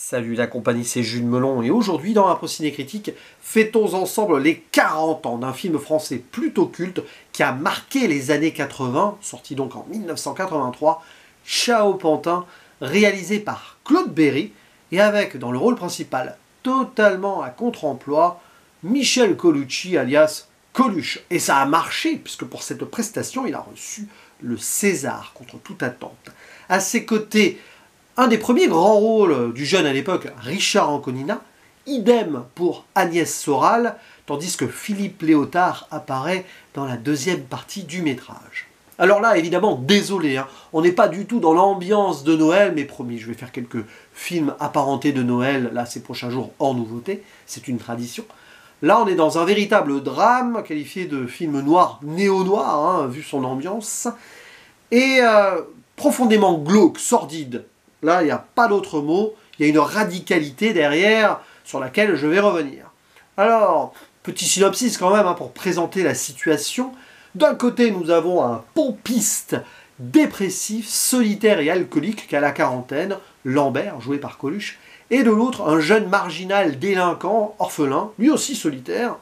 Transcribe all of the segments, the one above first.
Salut la compagnie, c'est Jules Melon et aujourd'hui dans Impro Ciné Critique, fêtons ensemble les 40 ans d'un film français plutôt culte qui a marqué les années 80, sorti donc en 1983, Ciao Pantin, réalisé par Claude Berry et avec dans le rôle principal, totalement à contre-emploi, Michel Colucci alias Coluche. Et ça a marché puisque pour cette prestation, il a reçu le César contre toute attente. À ses côtés, un des premiers grands rôles du jeune à l'époque, Richard Anconina, idem pour Agnès Soral, tandis que Philippe Léotard apparaît dans la deuxième partie du métrage. Alors là, évidemment, désolé, on n'est pas du tout dans l'ambiance de Noël, mais promis, je vais faire quelques films apparentés de Noël, là, ces prochains jours, hors nouveauté, c'est une tradition. Là, on est dans un véritable drame, qualifié de film noir, néo-noir, vu son ambiance, et profondément glauque, sordide. Là, il n'y a pas d'autre mot, il y a une radicalité derrière sur laquelle je vais revenir. Alors, petit synopsis quand même pour présenter la situation. D'un côté, nous avons un pompiste dépressif, solitaire et alcoolique qui a la quarantaine, Lambert, joué par Coluche, et de l'autre, un jeune marginal délinquant, orphelin, lui aussi solitaire,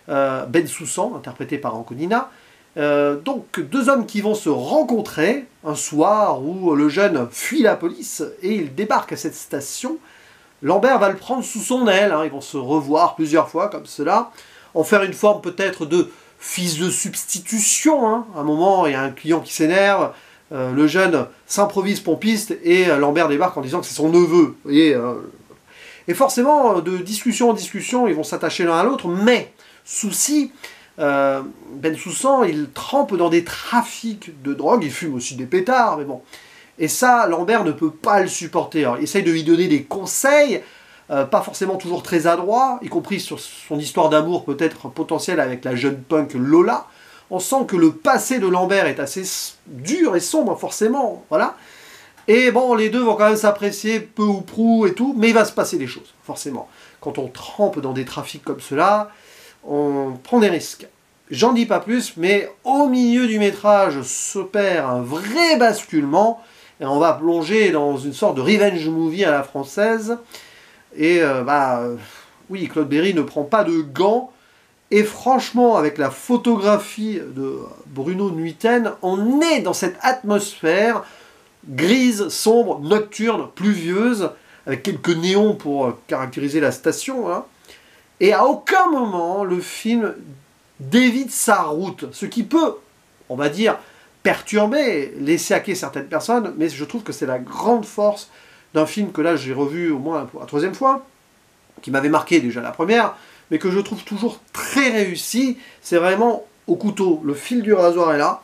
Bensoussan, interprété par Anconina. Donc deux hommes qui vont se rencontrer un soir où le jeune fuit la police et il débarque à cette station. Lambert va le prendre sous son aile, ils vont se revoir plusieurs fois comme cela, en faire une forme peut-être de fils de substitution. À un moment, il y a un client qui s'énerve, le jeune s'improvise pompiste et Lambert débarque en disant que c'est son neveu. Et forcément, de discussion en discussion, ils vont s'attacher l'un à l'autre, mais souci, Bensoussan, il trempe dans des trafics de drogue, il fume aussi des pétards, mais bon. Et ça, Lambert ne peut pas le supporter. Alors, il essaye de lui donner des conseils, pas forcément toujours très adroits, y compris sur son histoire d'amour peut-être potentielle avec la jeune punk Lola. On sent que le passé de Lambert est assez dur et sombre, forcément, voilà. Et bon, les deux vont quand même s'apprécier, peu ou prou et tout, mais il va se passer des choses, forcément. Quand on trempe dans des trafics comme cela, on prend des risques. J'en dis pas plus, mais au milieu du métrage s'opère un vrai basculement, et on va plonger dans une sorte de revenge movie à la française, et oui, Claude Berry ne prend pas de gants, et franchement, avec la photographie de Bruno Nuiten, on est dans cette atmosphère grise, sombre, nocturne, pluvieuse, avec quelques néons pour caractériser la station, et à aucun moment, le film dévie sa route, ce qui peut, on va dire, perturber, laisser hacker certaines personnes, mais je trouve que c'est la grande force d'un film que là j'ai revu au moins pour la troisième fois, qui m'avait marqué déjà la première, mais que je trouve toujours très réussi. C'est vraiment au couteau, le fil du rasoir est là,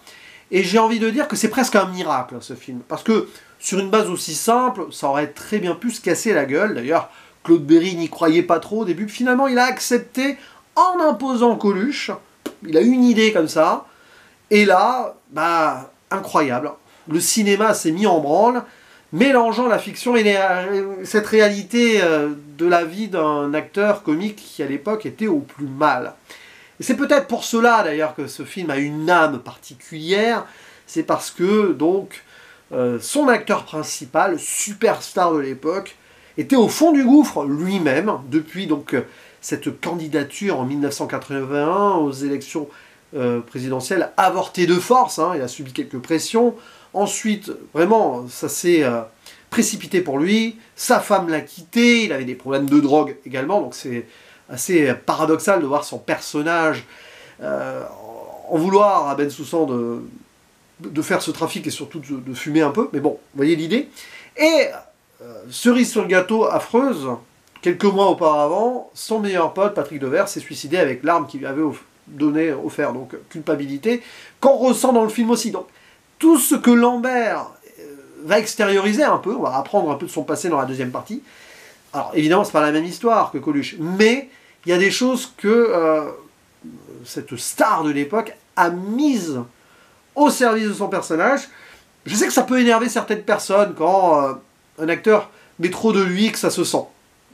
et j'ai envie de dire que c'est presque un miracle ce film, parce que sur une base aussi simple, ça aurait très bien pu se casser la gueule. D'ailleurs, Claude Berry n'y croyait pas trop au début, finalement il a accepté en imposant Coluche, il a eu une idée comme ça, et là, incroyable, le cinéma s'est mis en branle, mélangeant la fiction et cette réalité de la vie d'un acteur comique qui à l'époque était au plus mal. Et c'est peut-être pour cela d'ailleurs que ce film a une âme particulière, c'est parce que donc son acteur principal, superstar de l'époque, était au fond du gouffre lui-même, depuis donc cette candidature en 1981 aux élections présidentielles avortées de force, il a subi quelques pressions, ensuite vraiment ça s'est précipité pour lui, sa femme l'a quitté, il avait des problèmes de drogue également, donc c'est assez paradoxal de voir son personnage en vouloir à Bensoussan de faire ce trafic et surtout de fumer un peu, mais bon, vous voyez l'idée. Et cerise sur le gâteau affreuse, quelques mois auparavant, son meilleur pote, Patrick Devers, s'est suicidé avec l'arme qu'il lui avait offert, donc culpabilité, qu'on ressent dans le film aussi. Donc, tout ce que Lambert va extérioriser un peu, on va apprendre un peu de son passé dans la deuxième partie. Alors, évidemment, c'est pas la même histoire que Coluche, mais il y a des choses que cette star de l'époque a mises au service de son personnage. Je sais que ça peut énerver certaines personnes quand un acteur met trop de lui, que ça se sent.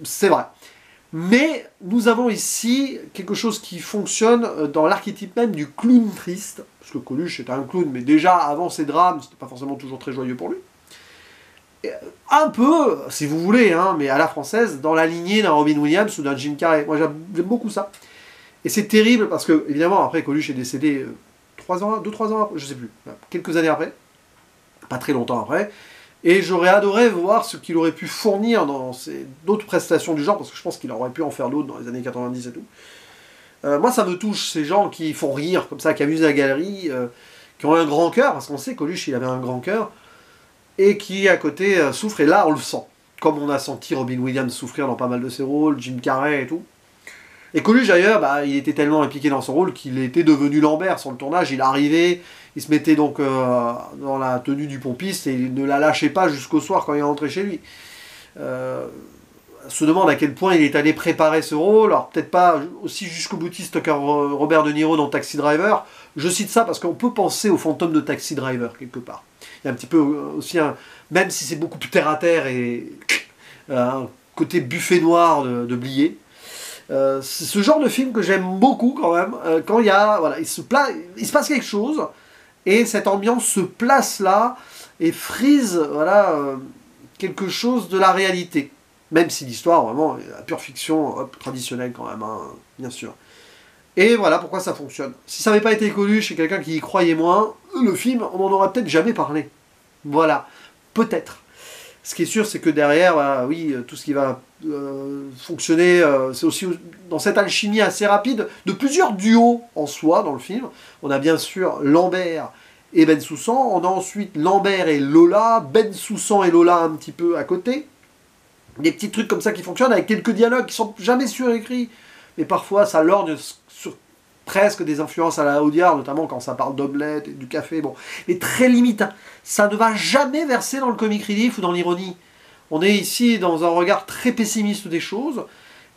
C'est vrai. Mais nous avons ici quelque chose qui fonctionne dans l'archétype même du clown triste, parce que Coluche était un clown, mais déjà avant ses drames, c'était pas forcément toujours très joyeux pour lui. Un peu, si vous voulez, hein, mais à la française, dans la lignée d'un Robin Williams ou d'un Jim Carrey. Moi, j'aime beaucoup ça. Et c'est terrible parce que, évidemment, après, Coluche est décédé 2-3 ans après, je sais plus, quelques années après, pas très longtemps après. Et j'aurais adoré voir ce qu'il aurait pu fournir dans d'autres prestations du genre, parce que je pense qu'il aurait pu en faire d'autres dans les années 90 et tout. Moi, ça me touche, ces gens qui font rire, comme ça, qui amusent la galerie, qui ont un grand cœur, parce qu'on sait que Coluche, il avait un grand cœur, et qui, à côté, souffre, et là, on le sent. Comme on a senti Robin Williams souffrir dans pas mal de ses rôles, Jim Carrey et tout. Et Coluche, d'ailleurs, il était tellement impliqué dans son rôle qu'il était devenu Lambert sur le tournage. Il arrivait, il se mettait donc dans la tenue du pompiste et il ne la lâchait pas jusqu'au soir quand il rentrait chez lui. Se demande à quel point il est allé préparer ce rôle. Alors peut-être pas aussi jusqu'au boutiste qu'un Robert De Niro dans Taxi Driver. Je cite ça parce qu'on peut penser au fantôme de Taxi Driver quelque part. Il y a un petit peu aussi même si c'est beaucoup plus terre à terre et un côté buffet noir de Blier. C'est ce genre de film que j'aime beaucoup quand même, quand il y a, voilà, il se passe quelque chose, et cette ambiance se place là, et frise, voilà, quelque chose de la réalité. Même si l'histoire, vraiment, est la pure fiction, traditionnelle quand même, hein, bien sûr. Et voilà pourquoi ça fonctionne. Si ça n'avait pas été Coluche et quelqu'un qui y croyait moins, le film, on n'en aurait peut-être jamais parlé. Voilà, peut-être. Ce qui est sûr, c'est que derrière, oui, tout ce qui va fonctionner, c'est aussi dans cette alchimie assez rapide de plusieurs duos en soi dans le film. On a bien sûr Lambert et Bensoussan, on a ensuite Lambert et Lola, Bensoussan et Lola un petit peu à côté. Des petits trucs comme ça qui fonctionnent avec quelques dialogues qui sont jamais surécrits, mais parfois ça lorgne sur presque des influences à la Audiard, notamment quand ça parle d'omelette et du café, bon, mais très limite. Hein. Ça ne va jamais verser dans le comic relief ou dans l'ironie. On est ici dans un regard très pessimiste des choses,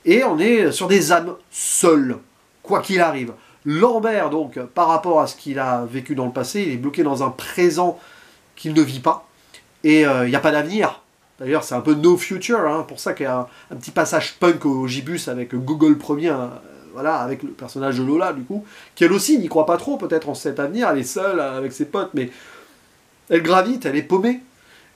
et on est sur des âmes seules, quoi qu'il arrive. Lambert, donc, par rapport à ce qu'il a vécu dans le passé, il est bloqué dans un présent qu'il ne vit pas, et il n'y a pas d'avenir. D'ailleurs, c'est un peu no future, hein, pour ça qu'il y a un petit passage punk au Gibus avec Google Premier, voilà, avec le personnage de Lola, du coup, qui elle aussi n'y croit pas trop, peut-être, en cet avenir, elle est seule avec ses potes, mais elle gravite, elle est paumée.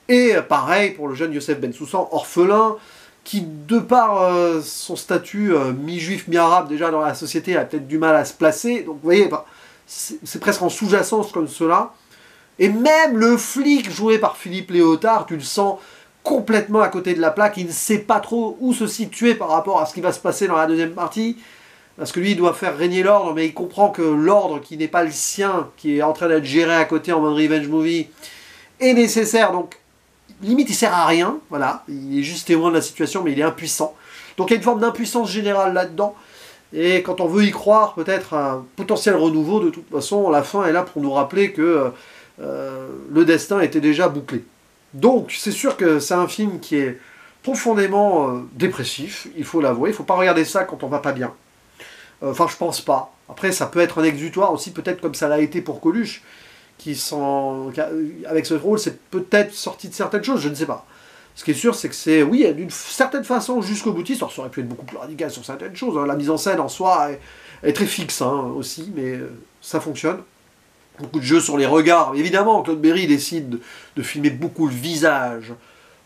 Et pareil pour le jeune Youssef Bensoussan, orphelin, qui, de par son statut mi-juif, mi-arabe, déjà dans la société, a peut-être du mal à se placer, donc vous voyez, c'est presque en sous-jacence comme cela. Et même le flic joué par Philippe Léotard, tu le sens complètement à côté de la plaque, il ne sait pas trop où se situer par rapport à ce qui va se passer dans la deuxième partie, parce que lui, il doit faire régner l'ordre, mais il comprend que l'ordre qui n'est pas le sien, qui est en train d'être géré à côté en mode revenge movie, est nécessaire, donc limite il sert à rien, voilà, il est juste témoin de la situation, mais il est impuissant. Donc il y a une forme d'impuissance générale là-dedans, et quand on veut y croire, peut-être un potentiel renouveau, de toute façon, la fin est là pour nous rappeler que le destin était déjà bouclé. Donc, c'est sûr que c'est un film qui est profondément dépressif, il faut l'avouer. Il ne faut pas regarder ça quand on va pas bien. Enfin, je pense pas. Après, ça peut être un exutoire aussi, peut-être comme ça l'a été pour Coluche, avec ce rôle, c'est peut-être sorti de certaines choses, je ne sais pas. Ce qui est sûr, c'est que c'est, oui, d'une certaine façon, jusqu'au boutiste. Alors, ça aurait pu être beaucoup plus radical sur certaines choses. Hein. La mise en scène, en soi, est très fixe, hein, aussi, mais ça fonctionne. Beaucoup de jeux sur les regards. Évidemment, Claude Berry décide de filmer beaucoup le visage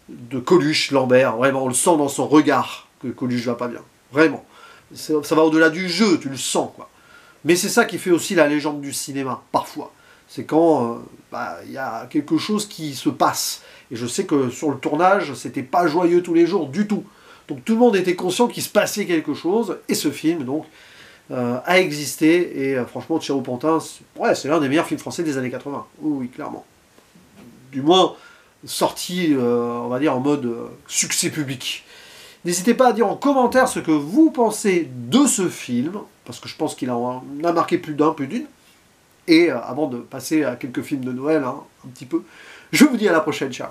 de Coluche, Lambert. Vraiment, on le sent dans son regard que Coluche va pas bien. Vraiment. Ça va au-delà du jeu, tu le sens, quoi. Mais c'est ça qui fait aussi la légende du cinéma, parfois. C'est quand y a quelque chose qui se passe. Et je sais que sur le tournage, c'était pas joyeux tous les jours, du tout. Donc tout le monde était conscient qu'il se passait quelque chose. Et ce film, donc, a existé, et franchement, Thierry Pantin, c'est l'un des meilleurs films français des années 80. Oui, clairement. Du moins, sorti, on va dire, en mode succès public. N'hésitez pas à dire en commentaire ce que vous pensez de ce film, parce que je pense qu'il en a marqué plus d'un, plus d'une. Et avant de passer à quelques films de Noël, hein, un petit peu, je vous dis à la prochaine, ciao.